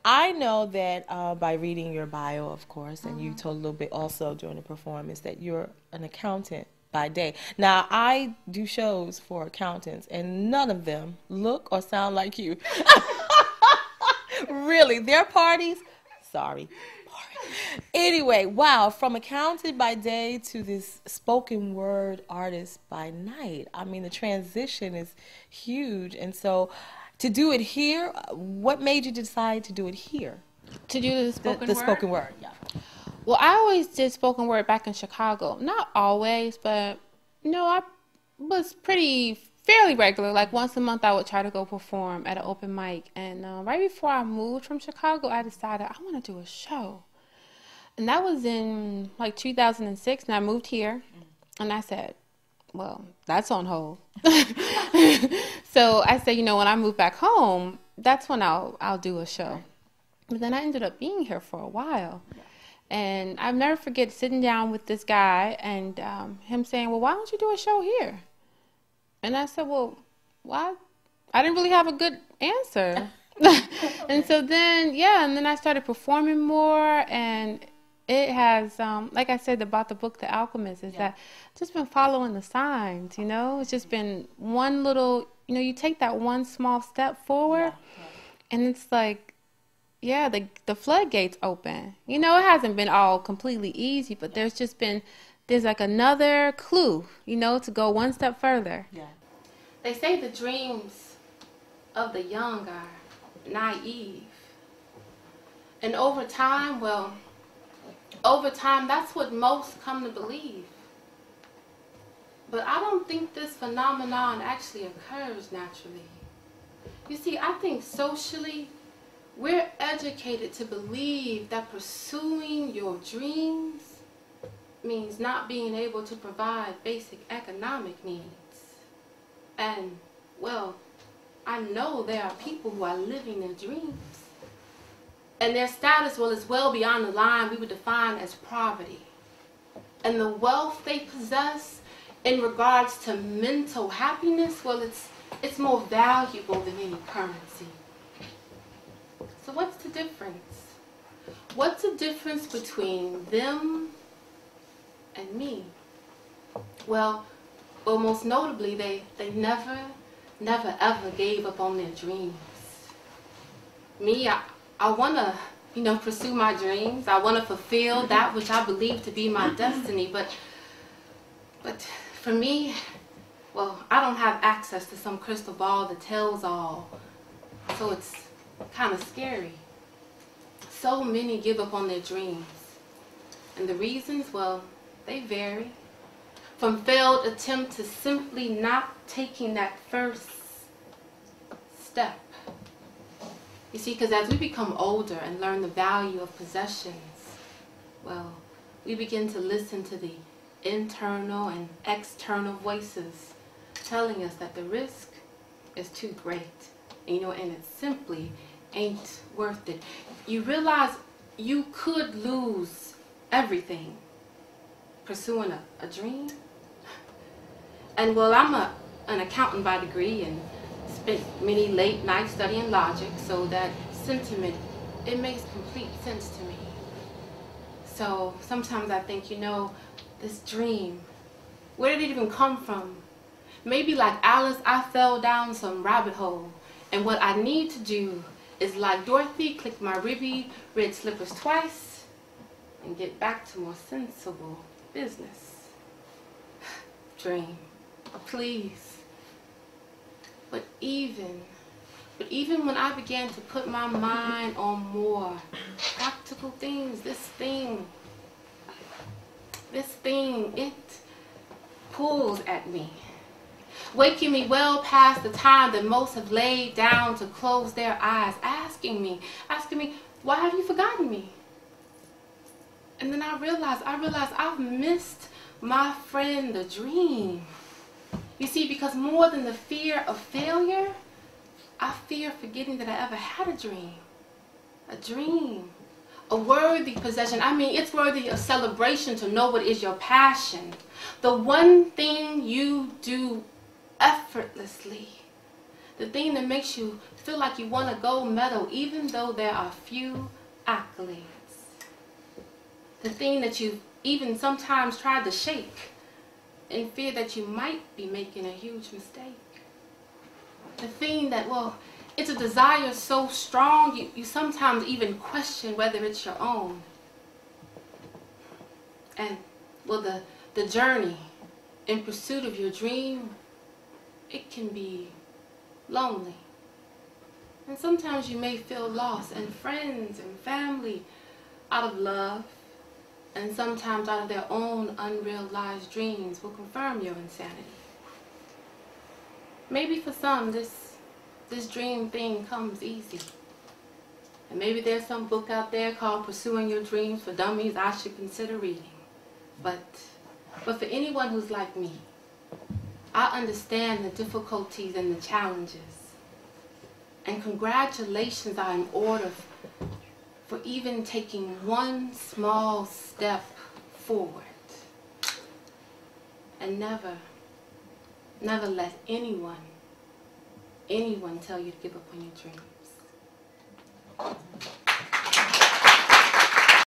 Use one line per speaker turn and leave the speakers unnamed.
I know that by reading your bio, of course, and you told a little bit also during the performance that you're an accountant by day. Now, I do shows for accountants, and none of them look or sound like you. Really, their parties, sorry. Anyway, wow, from accountant by day to this spoken word artist by night. I mean, the transition is huge. And so to do it here, what made you decide to do it here?
To do the spoken word?
The spoken word, yeah.
Well, I always did spoken word back in Chicago. Not always, but, you know, I was fairly regular. Like once a month I would try to go perform at an open mic. And right before I moved from Chicago, I decided I want to do a show. And that was in like 2006, and I moved here. And I said, well, that's on hold. So I said, you know, when I move back home, that's when I'll do a show. But then I ended up being here for a while. And I'll never forget sitting down with this guy and him saying, well, why don't you do a show here? And I said, well, why? I didn't really have a good answer. And so then, yeah, and then I started performing more, and it has, like I said about the book, The Alchemist, is that I've just been following the signs, you know? It's just been one little, you know, you take that one small step forward, and it's like, yeah, the floodgates open. You know, it hasn't been all completely easy, but there's like another clue, you know, to go one step further. Yeah. They say the dreams of the young are naive. And over time, that's what most come to believe. But I don't think this phenomenon actually occurs naturally. You see, I think socially, we're educated to believe that pursuing your dreams means not being able to provide basic economic needs. And, well, I know there are people who are living their dreams. And their status, well, is well beyond the line we would define as poverty. And the wealth they possess in regards to mental happiness, well, it's more valuable than any currency. So what's the difference? What's the difference between them and me? Well, most notably, they never ever gave up on their dreams. Me, I want to, you know, pursue my dreams. I want to fulfill that which I believe to be my destiny. But for me, well, I don't have access to some crystal ball that tells all. So it's kind of scary. So many give up on their dreams. And the reasons, well, they vary. From failed attempt to simply not taking that first step. You see, because as we become older and learn the value of possessions, well, we begin to listen to the internal and external voices telling us that the risk is too great. And, you know, and it simply ain't worth it. You realize you could lose everything pursuing a dream. And well, I'm an accountant by degree and spent many late nights studying logic, so that sentiment, it makes complete sense to me. So sometimes I think, you know, this dream, where did it even come from? Maybe like Alice, I fell down some rabbit hole, and what I need to do is, like Dorothy, click my ruby red slippers twice and get back to more sensible business. Dream. Please. But even when I began to put my mind on more practical things, this thing, it pulls at me, waking me well past the time that most have laid down to close their eyes, asking me, why have you forgotten me? And then I realized I've missed my friend, the dream. You see, because more than the fear of failure, I fear forgetting that I ever had a dream. A dream. A worthy possession. I mean, it's worthy of celebration to know what is your passion. The one thing you do effortlessly. The thing that makes you feel like you want a gold medal even though there are few accolades. The thing that you even sometimes tried to shake in fear that you might be making a huge mistake. The thing that, well, it's a desire so strong you sometimes even question whether it's your own. And, well, the journey in pursuit of your dream, it can be lonely. And sometimes you may feel lost, and friends and family, out of love, and sometimes out of their own unrealized dreams, will confirm your insanity. Maybe for some, this dream thing comes easy. And maybe there's some book out there called Pursuing Your Dreams for Dummies I should consider reading. But for anyone who's like me, I understand the difficulties and the challenges. And congratulations are in order for even taking one small step forward. And never let anyone tell you to give up on your dreams.